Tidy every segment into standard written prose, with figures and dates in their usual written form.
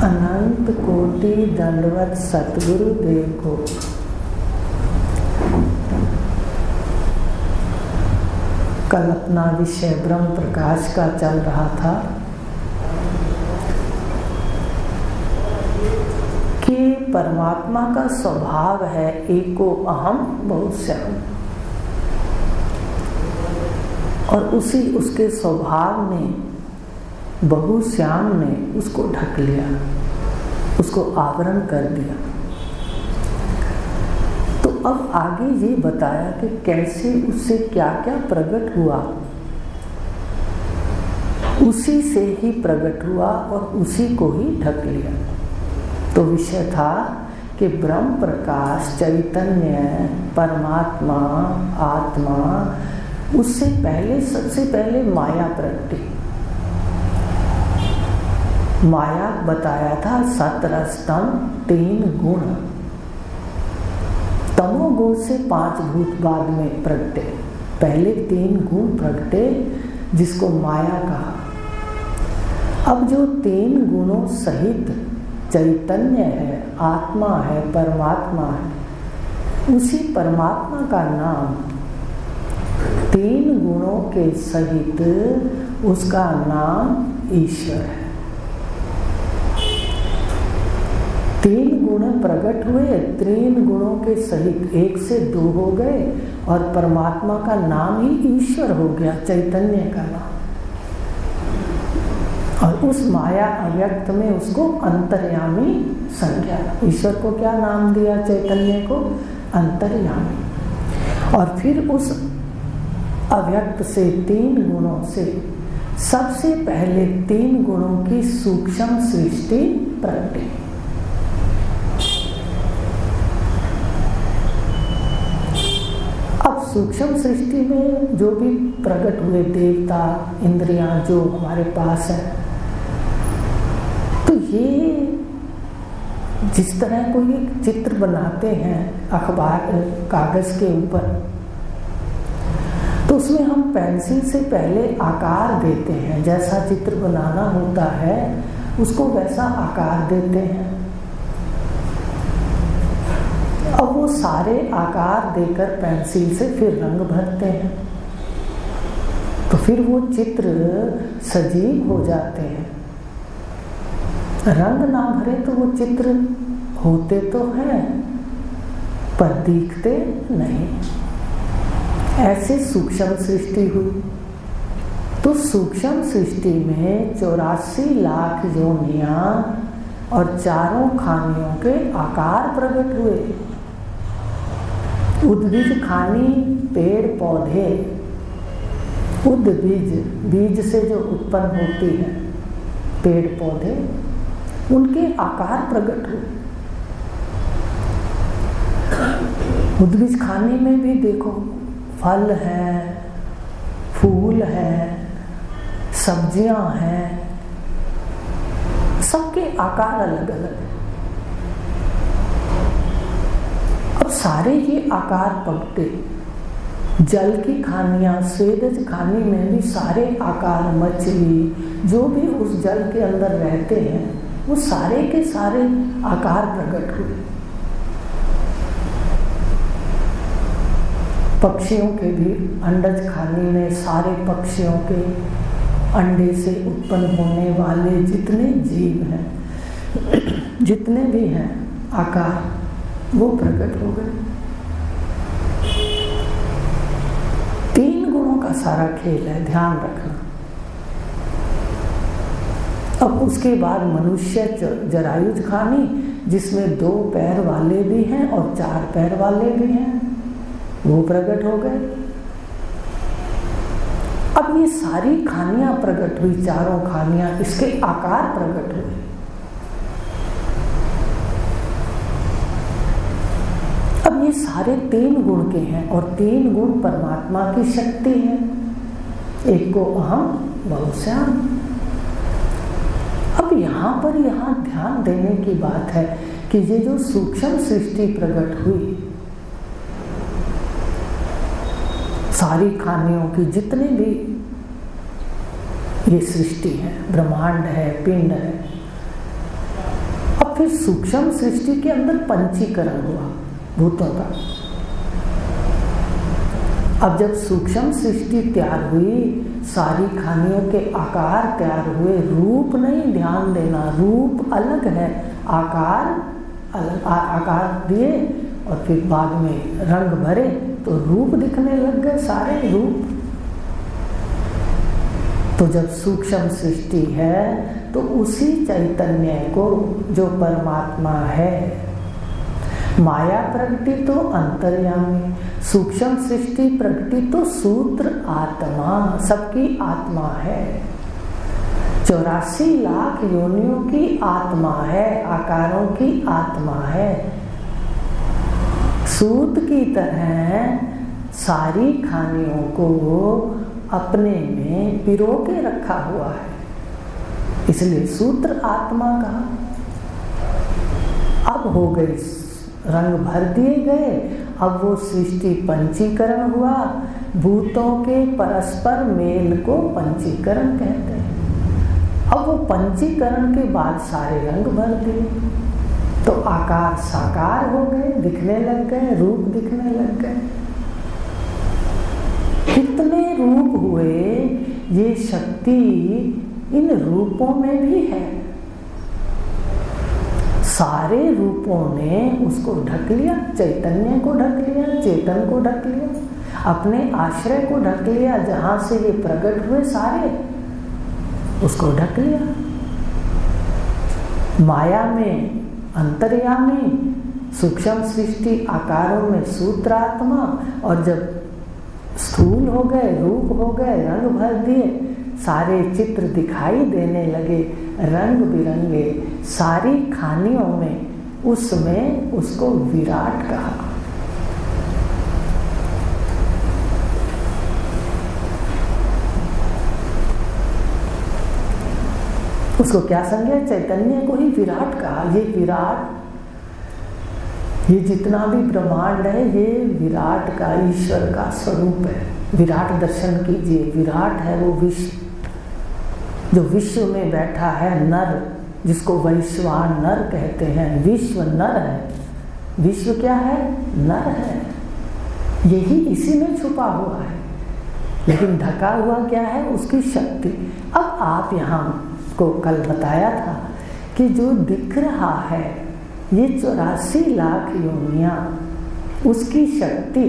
अनंत कोटि दंडवत सतगुरु देव को। कल अपना विषय ब्रह्म प्रकाश का चल रहा था कि परमात्मा का स्वभाव है एको अहम बहुश्याम, और उसके स्वभाव में बहुश्याम ने उसको ढक लिया, उसको आवरण कर दिया। तो अब आगे ये बताया कि कैसे उससे क्या क्या प्रकट हुआ, उसी से ही प्रकट हुआ और उसी को ही ढक लिया। तो विषय था कि ब्रह्म प्रकाश चैतन्य परमात्मा आत्मा, उससे पहले सबसे पहले माया प्रकटी। माया बताया था सतरस्तम 3 गुण, तमोगुण से 5 भूत बाद में प्रगटे, पहले 3 गुण प्रगटे जिसको माया कहा। अब जो 3 गुणों सहित चैतन्य है, आत्मा है, परमात्मा है, उसी परमात्मा का नाम 3 गुणों के सहित उसका नाम ईश्वर है। 3 गुण प्रकट हुए, 3 गुणों के सहित 1 से 2 हो गए और परमात्मा का नाम ही ईश्वर हो गया, चैतन्य का नाम। और उस माया अव्यक्त में उसको अंतर्यामी संज्ञा। ईश्वर को क्या नाम दिया? चैतन्य को अंतर्यामी। और फिर उस अव्यक्त से 3 गुणों से सबसे पहले 3 गुणों की सूक्ष्म सृष्टि प्रकटी। अब सूक्ष्म सृष्टि में जो भी प्रकट हुए देवता, इंद्रियां जो हमारे पास है, तो ये जिस तरह कोई एक चित्र बनाते हैं अखबार कागज के ऊपर, तो उसमें हम पेंसिल से पहले आकार देते हैं, जैसा चित्र बनाना होता है उसको वैसा आकार देते हैं। अब वो सारे आकार देकर पेंसिल से फिर रंग भरते हैं, तो फिर वो चित्र सजीव हो जाते हैं। रंग ना भरे तो वो चित्र होते तो हैं पर दिखते नहीं। ऐसे सूक्ष्म सृष्टि हुई। तो सूक्ष्म सृष्टि में 84 लाख योनियां और 4 खानियों के आकार प्रकट हुए। उद्भिज खानी पेड़ पौधे, उद्भिज बीज से जो उत्पन्न होती है पेड़ पौधे, उनके आकार प्रकट हुए। उद्भिज खानी में भी देखो, फल है, फूल है, सब्जियां हैं, सबके आकार अलग अलग है। अब सारे ये आकार पकड़े। जल की खानियां, स्वेदज खानी में भी सारे आकार, मछली जो भी उस जल के अंदर रहते हैं वो सारे के सारे आकार प्रकट हुए। पक्षियों के भी अंडज खानी में सारे पक्षियों के अंडे से उत्पन्न होने वाले जितने जीव हैं, जितने भी हैं आकार, वो प्रकट हो गए। 3 गुणों का सारा खेल है, ध्यान रखना। अब उसके बाद मनुष्य जरायुज खानी, जिसमें 2 पैर वाले भी हैं और 4 पैर वाले भी हैं, वो प्रकट हो गए। अब ये सारी खानियां प्रकट हुई, 4 खानियां, इसके आकार प्रकट हुए। अब ये सारे 3 गुण के हैं और 3 गुण परमात्मा की शक्ति है। एको अहम बहुश्याम। अब यहाँ ध्यान देने की बात है कि ये जो सूक्ष्म सृष्टि प्रकट हुई, सारी खानियों की जितने भी ये सृष्टि है, ब्रह्मांड है, पिंड है, अब फिर सूक्ष्म सृष्टि के अंदर पंचीकरण हुआ भूतों का। अब जब सूक्ष्म सृष्टि तैयार हुई, सारी खानियों के आकार तैयार हुए, रूप नहीं, ध्यान देना, रूप अलग है, आकार अलग। आकार दिए और फिर बाद में रंग भरे तो रूप दिखने लग गए, सारे रूप। तो जब सूक्ष्म सृष्टि है तो उसी चैतन्य को जो परमात्मा है, माया प्रगति तो अंतर्यामी, सूक्ष्म सृष्टि प्रगति तो सूत्र आत्मा, सबकी आत्मा है। 84 लाख योनियों की आत्मा है, आकारों की आत्मा है। सूत की तरह सारी खानियों को अपने में पिरो के रखा हुआ है, इसलिए सूत्र आत्मा कहा। अब हो गई, रंग भर दिए गए, अब वो सृष्टि पंचीकरण हुआ। भूतों के परस्पर मेल को पंचीकरण कहते हैं। अब वो पंचीकरण के बाद सारे रंग भर दिए तो आकार साकार हो गए, दिखने लग गए, रूप दिखने लग गए। कितने रूप हुए, ये शक्ति इन रूपों में भी है। सारे रूपों ने उसको ढक लिया, चैतन्य को ढक लिया, चेतन को ढक लिया, अपने आश्रय को ढक लिया, जहां से ये प्रकट हुए सारे उसको ढक लिया। माया में अंतर्यामी, सूक्ष्म सृष्टि आकारों में सूत्रात्मा, और जब स्थूल हो गए, रूप हो गए, रंग भर दिए, सारे चित्र दिखाई देने लगे रंग बिरंगे सारी खानियों में, उसमें उसको विराट कहा। उसको क्या समझा? चैतन्य को ही विराट कहा। ये विराट, ये जितना भी ब्रह्मांड है ये विराट का, ईश्वर का स्वरूप है। विराट दर्शन कीजिए, विराट है वो विश्व, जो विश्व में बैठा है, नर, जिसको वैश्वानर कहते हैं। विश्व नर है, विश्व क्या है? नर है, यही इसी में छुपा हुआ है, लेकिन ढका हुआ क्या है? उसकी शक्ति। अब आप यहाँ को कल बताया था कि जो दिख रहा है ये 84 लाख योनियां, उसकी शक्ति,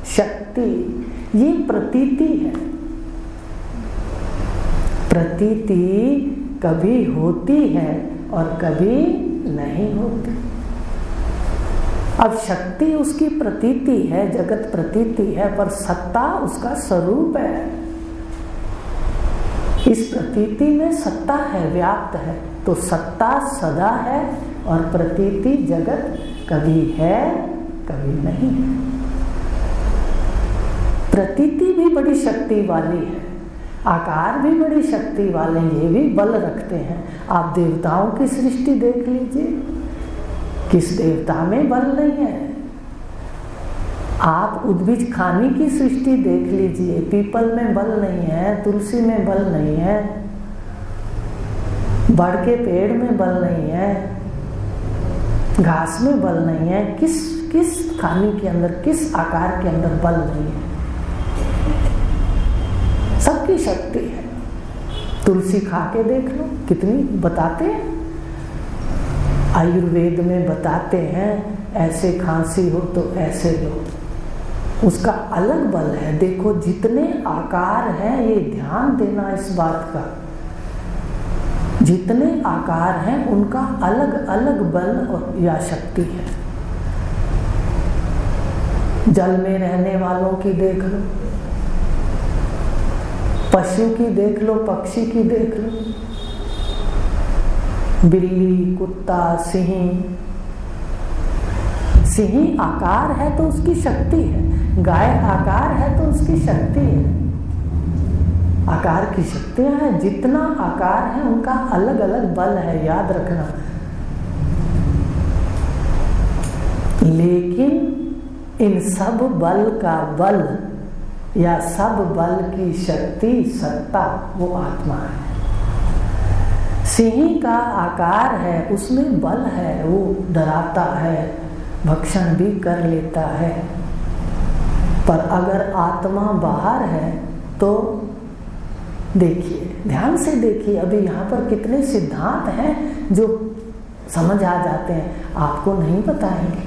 शक्ति ये प्रतीति है। प्रतीति कभी होती है और कभी नहीं होती। अब शक्ति उसकी प्रतीति है, जगत प्रतीति है, पर सत्ता उसका स्वरूप है। इस प्रतीति में सत्ता है, व्याप्त है, तो सत्ता सदा है और प्रतीति जगत कभी है कभी नहीं है। प्रतीति भी बड़ी शक्ति वाली है, आकार भी बड़ी शक्ति वाले, ये भी बल रखते हैं। आप देवताओं की सृष्टि देख लीजिए, किस देवता में बल नहीं है। आप उद्भिज खानी की सृष्टि देख लीजिए, पीपल में बल नहीं है, तुलसी में बल नहीं है, बड़ के पेड़ में बल नहीं है, घास में बल नहीं है। किस खानी के अंदर, किस आकार के अंदर बल नहीं है? सबकी शक्ति है। तुलसी खा के देख लो, कितनी बताते हैं, आयुर्वेद में बताते हैं, ऐसे खांसी हो तो ऐसे लो, उसका अलग बल है। देखो जितने आकार हैं, ये ध्यान देना इस बात का, जितने आकार हैं उनका अलग अलग बल और या शक्ति है। जल में रहने वालों की देख लो, पशु की देख लो, पक्षी की देख लो, बिल्ली, कुत्ता, सिंह। सिंह आकार है तो उसकी शक्ति है, गाय आकार है तो उसकी शक्ति है। आकार की शक्तियां हैं, जितना आकार है उनका अलग अलग बल है, याद रखना। लेकिन इन सब बल का बल या सब बल की शक्ति, सत्ता, वो आत्मा है। सिंह का आकार है, उसमें बल है, वो डराता है, भक्षण भी कर लेता है। पर अगर आत्मा बाहर है तो देखिए, ध्यान से देखिए, अभी यहाँ पर कितने सिद्धांत हैं जो समझ आ जाते हैं, आपको नहीं बताएंगे,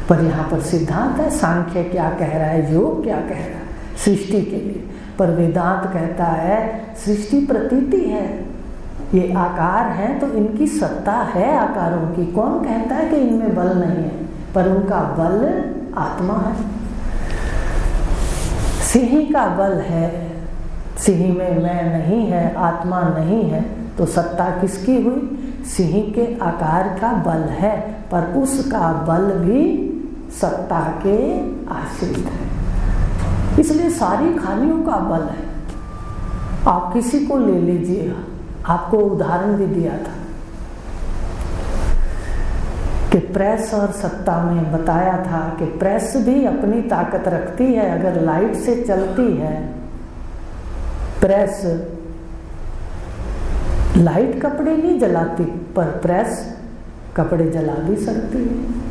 पर यहाँ पर सिद्धांत है। सांख्य क्या कह रहा है, योग क्या कह रहा है सृष्टि के लिए, पर वेदांत कहता है सृष्टि प्रतीति है, ये आकार है तो इनकी सत्ता है आकारों की। कौन कहता है कि इनमें बल नहीं है, पर उनका बल आत्मा है। सिंह का बल है, सिंह में मैं नहीं है, आत्मा नहीं है, तो सत्ता किसकी हुई? सिंह के आकार का बल है, पर उसका बल भी सत्ता के आश्रित है। इसलिए सारी खानियों का बल है। आप किसी को ले लीजिएगा, आपको उदाहरण भी दिया था कि प्रेस और सत्ता में बताया था कि प्रेस भी अपनी ताकत रखती है। अगर लाइट से चलती है प्रेस, लाइट कपड़े नहीं जलाती, पर प्रेस कपड़े जला भी सकती है।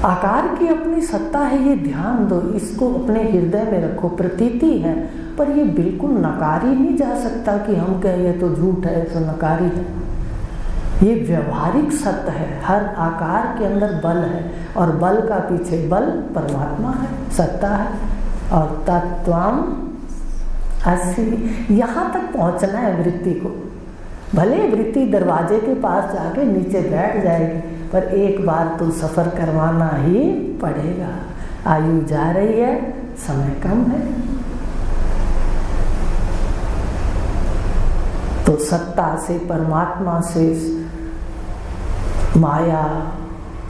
आकार की अपनी सत्ता है, ये ध्यान दो, इसको अपने हृदय में रखो। प्रतीति है, पर ये बिल्कुल नकारी नहीं जा सकता कि हम कहें ये तो झूठ है, तो नकारी है। ये व्यवहारिक सत्य है। हर आकार के अंदर बल है, और बल का पीछे बल परमात्मा है, सत्ता है। और तत्वम असि, यहाँ तक पहुँचना है वृत्ति को। भले वृत्ति दरवाजे के पास जाके नीचे बैठ जाएगी, पर एक बार तो सफर करवाना ही पड़ेगा। आयु जा रही है, समय कम है। तो सत्ता से, परमात्मा से, माया,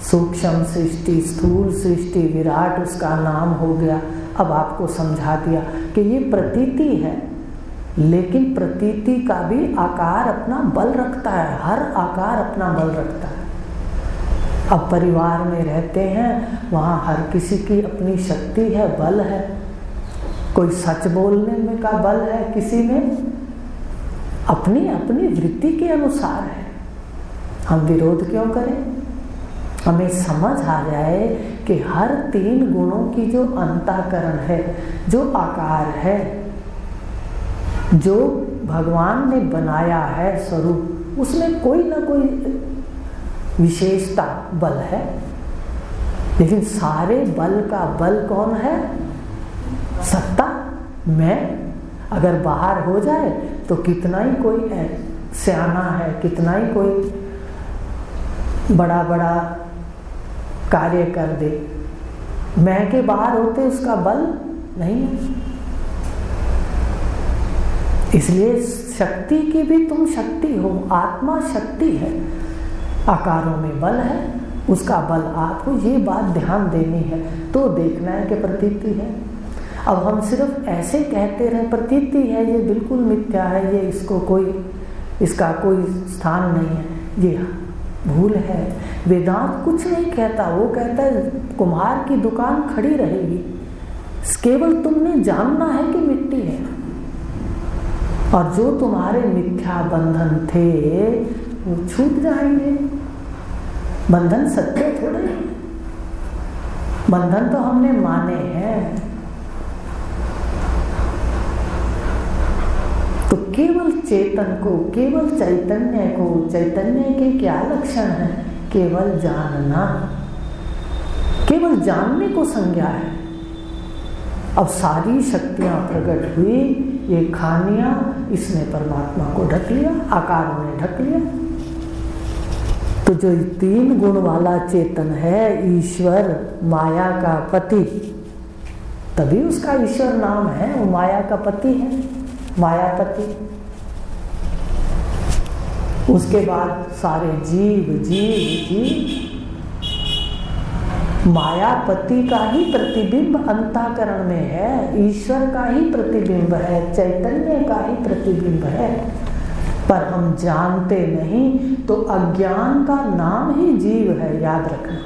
सूक्ष्म सृष्टि, स्थूल सृष्टि, विराट उसका नाम हो गया। अब आपको समझा दिया कि ये प्रतीति है, लेकिन प्रतीति का भी आकार अपना बल रखता है। हर आकार अपना बल रखता है। अब परिवार में रहते हैं, वहाँ हर किसी की अपनी शक्ति है, बल है। कोई सच बोलने में का बल है, किसी में अपनी अपनी वृत्ति के अनुसार है। हम विरोध क्यों करें? हमें समझ आ जाए कि हर तीन गुणों की जो अंतःकरण है, जो आकार है, जो भगवान ने बनाया है स्वरूप, उसमें कोई ना कोई विशेषता बल है। लेकिन सारे बल का बल कौन है? सत्ता। मैं अगर बाहर हो जाए तो कितना ही कोई सियाना है, कितना ही कोई बड़ा बड़ा कार्य कर दे, मैं के बाहर होते उसका बल नहीं है। इसलिए शक्ति की भी तुम शक्ति हो, आत्मा शक्ति है, आकारों में बल है, उसका बल आप हो। ये बात ध्यान देनी है। तो देखना है कि प्रतीति है। अब हम सिर्फ ऐसे कहते रहे प्रतीति है, ये बिल्कुल मिथ्या है, ये इसका कोई स्थान नहीं है, ये भूल है। वेदांत कुछ नहीं कहता, वो कहता है कुम्हार की दुकान खड़ी रहेगी, केवल तुमने जानना है कि मिट्टी है। और जो तुम्हारे मिथ्या बंधन थे वो छूट जाएंगे। बंधन सत्य थोड़े, बंधन तो हमने माने हैं। तो केवल चेतन को, केवल चैतन्य को, चैतन्य के क्या लक्षण है? केवल जानना, केवल जानने को संज्ञा है। अब सारी शक्तियां प्रकट हुई, ये खानियां, इसने परमात्मा को ढक लिया, आकारों ने ढक लिया। तो जो तीन गुण वाला चेतन है, ईश्वर, माया का पति, तभी उसका ईश्वर नाम है। वो माया का पति है, मायापति। उसके बाद सारे जीव जीव जीव मायापति का ही प्रतिबिंब अंतःकरण में है, ईश्वर का ही प्रतिबिंब है, चैतन्य का ही प्रतिबिंब है। पर हम जानते नहीं, तो अज्ञान का नाम ही जीव है, याद रखना।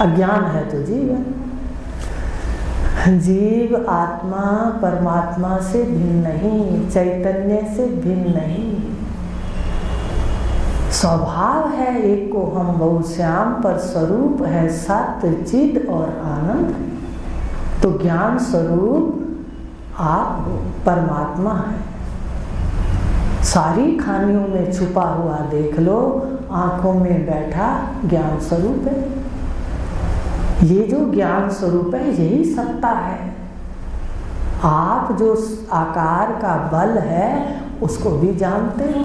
अज्ञान है तो जीव है। जीव आत्मा परमात्मा से भिन्न नहीं, चैतन्य से भिन्न नहीं। स्वभाव है एक को हम बहु श्याम, पर स्वरूप है सत्य चिद और आनंद। तो ज्ञान स्वरूप आप हो, परमात्मा है। सारी खानियों में छुपा हुआ देख लो, आंखों में बैठा ज्ञान स्वरूप है। ये जो ज्ञान स्वरूप है यही सत्ता है। आप जो आकार का बल है उसको भी जानते हो।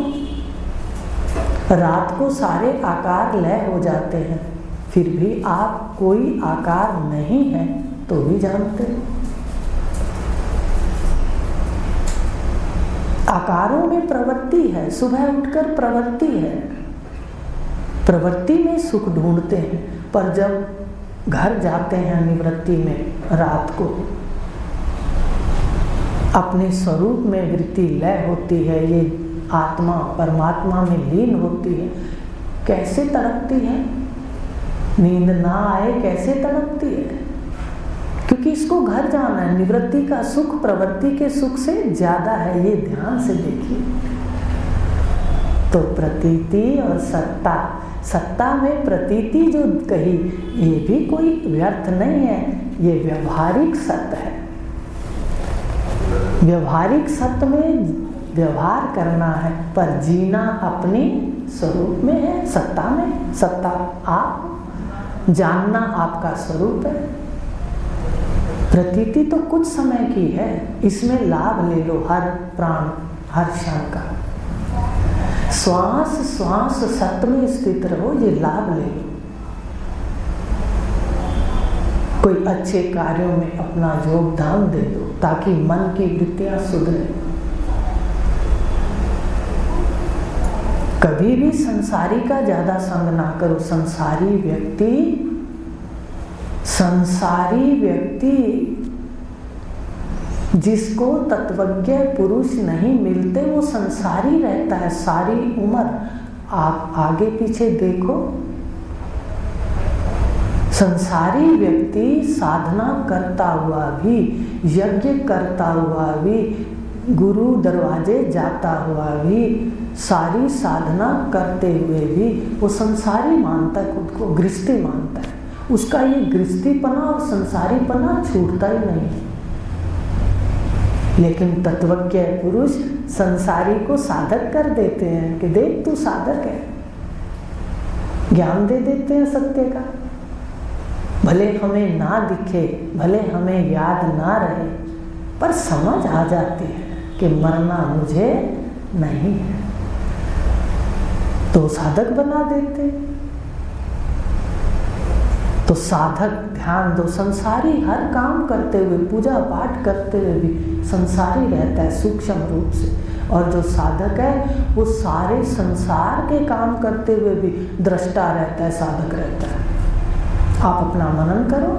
रात को सारे आकार लय हो जाते हैं, फिर भी आप कोई आकार नहीं है तो भी जानते हो। आकारों में प्रवृत्ति है, सुबह उठकर प्रवृत्ति है, प्रवृत्ति में सुख ढूंढते हैं, पर जब घर जाते हैं निवृत्ति में रात को, अपने स्वरूप में वृत्ति लय होती है, ये आत्मा परमात्मा में लीन होती है, कैसे तड़पती है। नींद ना आए कैसे तड़पती है, क्योंकि इसको घर जाना है। निवृत्ति का सुख प्रवृत्ति के सुख से ज्यादा है, ये ध्यान से देखिए। तो प्रतीति और सत्ता, सत्ता में प्रतीति जो कही ये भी कोई व्यर्थ नहीं है, ये व्यवहारिक सत्य है। व्यवहारिक सत्य में व्यवहार करना है, पर जीना अपने स्वरूप में है, सत्ता में। सत्ता आप, जानना आपका स्वरूप है। प्रतीति तो कुछ समय की है, इसमें लाभ ले लो हर प्राण हर क्षण का। श्वास श्वास सत्य में स्थित रहो, ये लाभ ले लो। कोई अच्छे कार्यों में अपना योगदान दे दो ताकि मन की वृत्तियां सुधरे। कभी भी संसारी का ज्यादा संग ना करो। संसारी व्यक्ति जिसको तत्वज्ञ पुरुष नहीं मिलते वो संसारी रहता है सारी उम्र। आप आगे पीछे देखो, संसारी व्यक्ति साधना करता हुआ भी, यज्ञ करता हुआ भी, गुरु दरवाजे जाता हुआ भी, सारी साधना करते हुए भी वो संसारी मानता है, खुद को गृहस्थी मानता है। उसका ये गृहस्थीपना और संसारीपना छूटता ही नहीं। लेकिन तत्वज्ञ पुरुष संसारी को साधक कर देते हैं कि देख तू साधक है, ज्ञान दे देते हैं सत्य का। भले हमें ना दिखे, भले हमें याद ना रहे, पर समझ आ जाती है कि मरना मुझे नहीं है, तो साधक बना देते। तो साधक ध्यान दो, संसारी हर काम करते हुए, पूजा पाठ करते हुए भी संसारी रहता है सूक्ष्म रूप से, और जो साधक है वो सारे संसार के काम करते हुए भी दृष्टा रहता है, साधक रहता है। आप अपना मनन करो।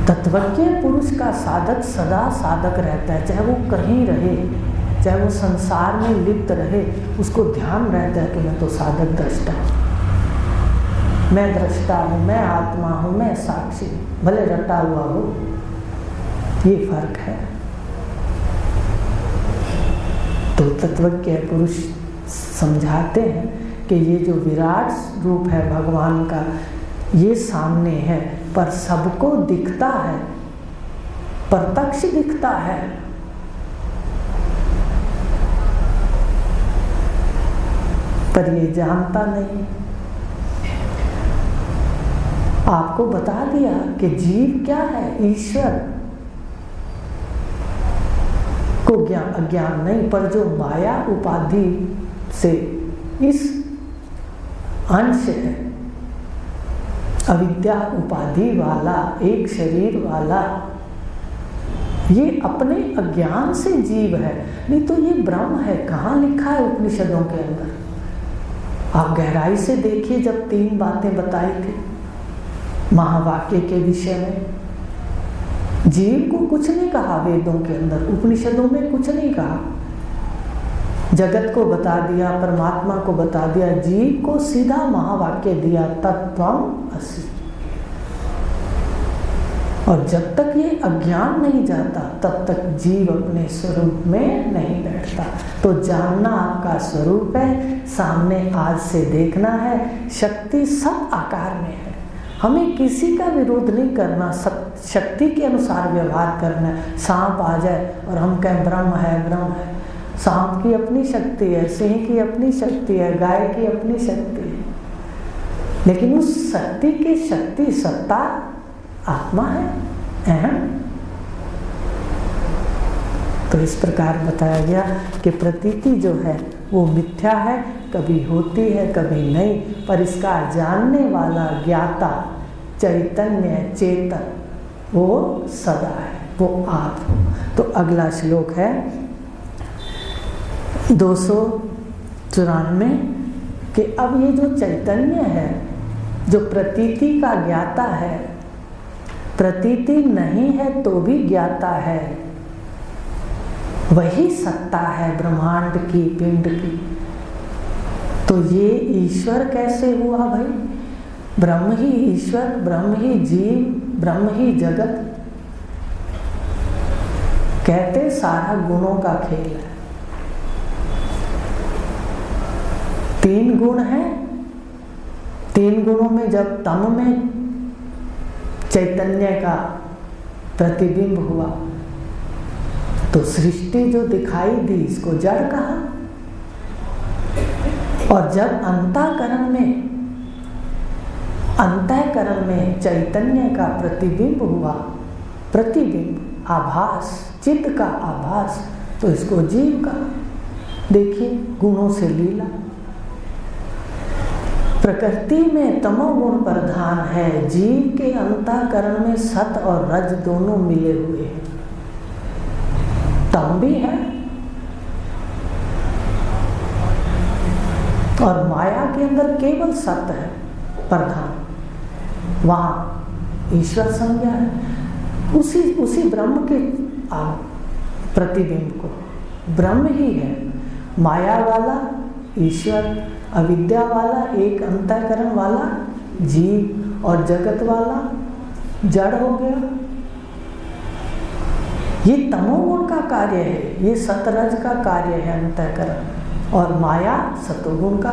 तत्वज्ञ पुरुष का साधक सदा साधक रहता है, चाहे वो कहीं रहे, चाहे वो संसार में लिप्त रहे, उसको ध्यान रहता है कि मैं तो साधक दृष्टा हूँ, मैं दृष्टा हूँ, मैं आत्मा हूँ, मैं साक्षी हूँ, भले रटा हुआ हो। ये फर्क है। तो तत्वज्ञ पुरुष समझाते हैं कि ये जो विराट रूप है भगवान का, ये सामने है, पर सबको दिखता है, प्रत्यक्ष दिखता है। पर ये जानता नहीं। आपको बता दिया कि जीव क्या है, ईश्वर को अज्ञान नहीं, पर जो माया उपाधि से इस अंश है, अविद्या उपाधि वाला, एक शरीर वाला, ये अपने अज्ञान से जीव है, नहीं तो ये ब्रह्म है। कहाँ लिखा है उपनिषदों के अंदर? आप गहराई से देखिए, जब 3 बातें बताई थी महावाक्य के विषय में, जीव को कुछ नहीं कहा वेदों के अंदर, उपनिषदों में कुछ नहीं कहा। जगत को बता दिया, परमात्मा को बता दिया, जीव को सीधा महावाक्य दिया, तत्त्वम् असि। और जब तक ये अज्ञान नहीं जाता तब तक जीव अपने स्वरूप में नहीं बैठता। तो जानना आपका स्वरूप है, सामने आज से देखना है, शक्ति सब आकार में है। हमें किसी का विरोध नहीं करना, शक्ति के अनुसार व्यवहार करना है। सांप आ जाए और हम कहें ब्रह्म है, ब्रह्म है। सांप की अपनी शक्ति है, सिंह की अपनी शक्ति है, गाय की अपनी शक्ति है, लेकिन उस शक्ति की शक्ति सत्ता आत्मा है, अहम। तो इस प्रकार बताया गया कि प्रतीति जो है वो मिथ्या है, कभी होती है कभी नहीं, पर इसका जानने वाला ज्ञाता चैतन्य चेतन वो सदा है, वो आप हो। तो अगला श्लोक है 294 कि अब ये जो चैतन्य है, जो प्रतीति का ज्ञाता है, प्रतीति नहीं है तो भी ज्ञाता है, वही सत्ता है ब्रह्मांड की, पिंड की। तो ये ईश्वर कैसे हुआ भाई? ब्रह्म ही ईश्वर, ब्रह्म ही जीव, ब्रह्म ही जगत। कहते सारा गुणों का खेल है। 3 गुण हैं, 3 गुणों में जब तम में चैतन्य का प्रतिबिंब हुआ तो सृष्टि जो दिखाई दी इसको जड़ कहा, और जब अंतःकरण में चैतन्य का प्रतिबिंब हुआ, प्रतिबिंब आभास, चित्त का आभास, तो इसको जीव कहा। देखिए गुणों से लीला। प्रकृति में तमोगुण प्रधान है, जीव के अंतःकरण में सत और रज दोनों मिले हुए हैं। तम भी है और माया के अंदर केवल सत है प्रधान, वहां ईश्वर संज्ञा है। उसी ब्रह्म के प्रतिबिंब को ब्रह्म ही है, माया वाला ईश्वर, अविद्या वाला एक अंतःकरण वाला जीव, और जगत वाला जड़ हो गया। ये तमोगुण का कार्य है, ये सतरज का कार्य है अंतःकरण, और माया सतोगुण का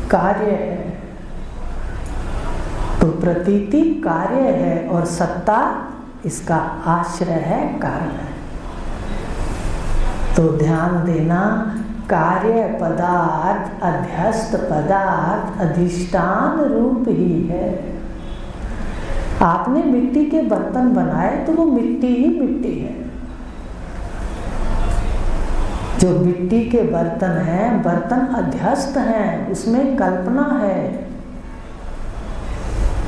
कार्य है। तो प्रतीति कार्य है और सत्ता इसका आश्रय है, कारण है। तो ध्यान देना, कार्य पदार्थ अध्यस्त पदार्थ अधिष्ठान रूप ही है। आपने मिट्टी के बर्तन बनाए तो वो मिट्टी ही मिट्टी है। जो मिट्टी के बर्तन हैं, बर्तन अध्यस्त हैं, उसमें कल्पना है,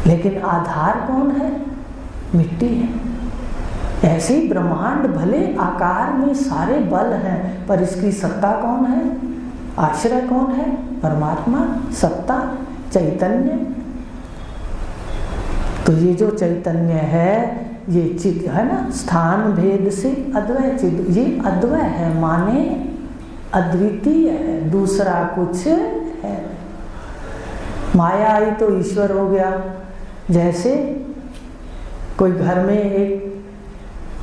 लेकिन आधार कौन है? मिट्टी है। ऐसे ही ब्रह्मांड भले आकार में सारे बल हैं, पर इसकी सत्ता कौन है? आश्रय कौन है? परमात्मा, सत्ता, चैतन्य। तो ये जो चैतन्य है, ये चिद है ना, स्थान भेद से अद्वय चिद, ये अद्वय है माने अद्वितीय है, दूसरा कुछ है। माया आई तो ईश्वर हो गया। जैसे कोई घर में एक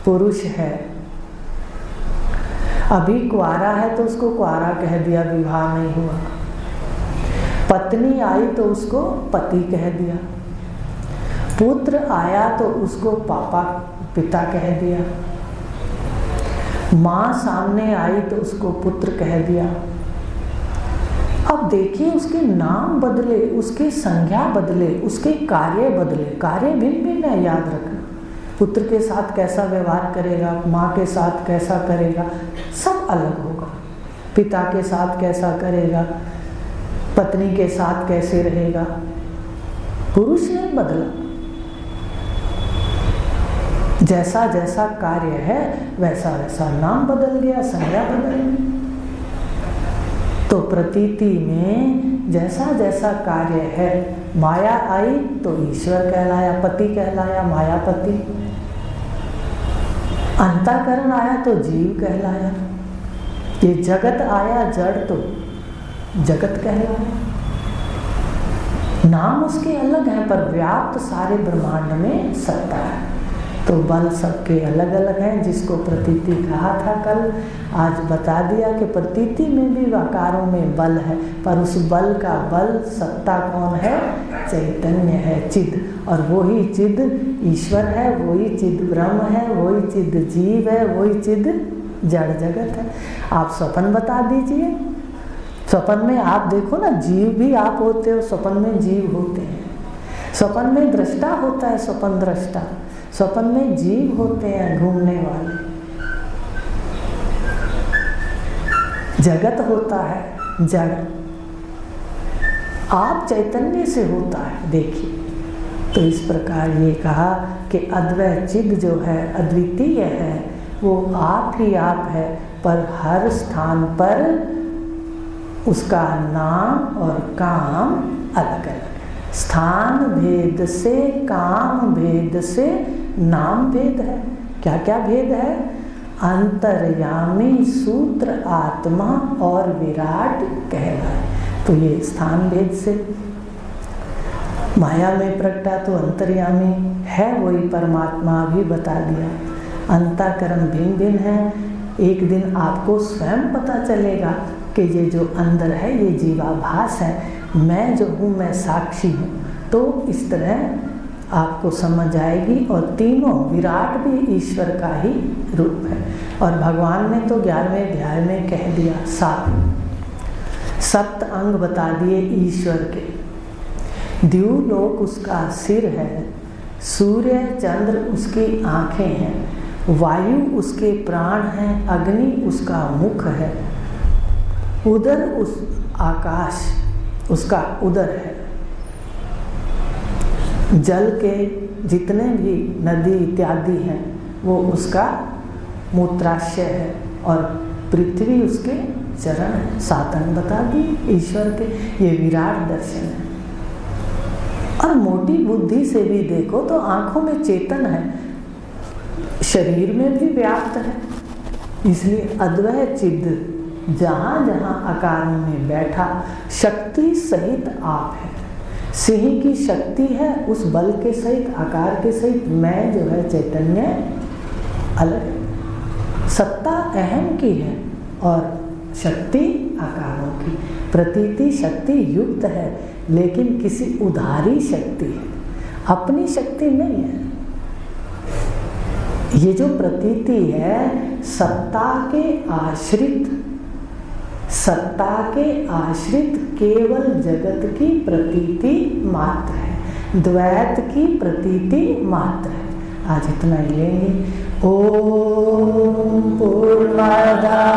पुरुष है, अभी कुआरा है तो उसको कुआरा कह दिया, विवाह नहीं हुआ। पत्नी आई तो उसको पति कह दिया। पुत्र आया तो उसको पापा, पिता कह दिया। माँ सामने आई तो उसको पुत्र कह दिया। अब देखिए उसके नाम बदले, उसके संज्ञा बदले, उसके कार्य बदले। कार्य भिन्न भिन्न है, याद रखना। पुत्र के साथ कैसा व्यवहार करेगा, माँ के साथ कैसा करेगा, सब अलग होगा। पिता के साथ कैसा करेगा, पत्नी के साथ कैसे रहेगा। पुरुष ने बदला, जैसा जैसा कार्य है वैसा वैसा नाम बदल गया, संज्ञा बदल गई। तो प्रतीति में जैसा जैसा कार्य है, माया आई तो ईश्वर कहलाया, पति कहलाया, मायापति। अंतःकरण आया तो जीव कहलाया। ये जगत आया जड़ तो जगत कहलाया। नाम उसके अलग है पर व्याप्त सारे ब्रह्मांड में सत्ता है। तो बल सबके अलग अलग हैं। जिसको प्रतीति कहा था कल, आज बता दिया कि प्रतीति में भी आकारों में बल है, पर उस बल का बल सत्ता कौन है? चैतन्य है, चिद। और वही चिद ईश्वर है, वही चिद ब्रह्म है, वही चिद जीव है, वही चिद जड़ जगत है। आप स्वप्न बता दीजिए। स्वप्न में आप देखो ना, जीव भी आप होते हो, स्वप्न में जीव होते हैं। स्वप्न में दृष्टा होता है, स्वप्न दृष्टा। स्वप्न में जीव होते हैं, घूमने वाले। जगत होता है जड़। आप चैतन्य से होता है। देखिए, तो इस प्रकार ये कहा कि अद्वैत चिद जो है, अद्वितीय है, वो आप ही आप है, पर हर स्थान पर उसका नाम और काम अलग अलग है। स्थान भेद से, काम भेद से नाम भेद है। क्या क्या भेद है? अंतर्यामी, सूत्र, आत्मा और विराट कहलाए। तो ये स्थान भेद से। माया में प्रगटा तो अंतर्यामी है, वही परमात्मा भी बता दिया। अंतःकरण भिन्न भिन्न है। एक दिन आपको स्वयं पता चलेगा कि ये जो अंदर है ये जीवाभास है, मैं जो हूँ मैं साक्षी हूँ। तो इस तरह आपको समझ आएगी। और तीनों विराट भी ईश्वर का ही रूप है। और भगवान ने तो 11वें अध्याय में कह दिया, 7 अंग बता दिए ईश्वर के। द्युलोक उसका सिर है, सूर्य चंद्र उसकी आँखें हैं, वायु उसके प्राण हैं, अग्नि उसका मुख है, उदर उस आकाश उसका उदर है, जल के जितने भी नदी इत्यादि हैं वो उसका मूत्राशय है, और पृथ्वी उसके चरण है। 7 अंग बता दिए ईश्वर के। ये विराट दर्शन है। और मोटी बुद्धि से भी देखो तो आंखों में चेतन है, शरीर में भी व्याप्त है। इसलिए अद्वैत चिद जहाँ जहाँ आकारों में बैठा, शक्ति सहित आप है। सिंह की शक्ति है, उस बल के सहित, आकार के सहित मैं जो है चैतन्य अलग है। सत्ता अहम की है और शक्ति आकारों की। प्रतीति शक्ति युक्त है, लेकिन किसी उधारी शक्ति है, अपनी शक्ति नहीं है। ये जो प्रतीति है सत्ता के आश्रित, सत्ता के आश्रित केवल जगत की प्रतीति मात्र है, द्वैत की प्रतीति मात्र है। आज इतना ही लेंगे। ओम पूर्णमदः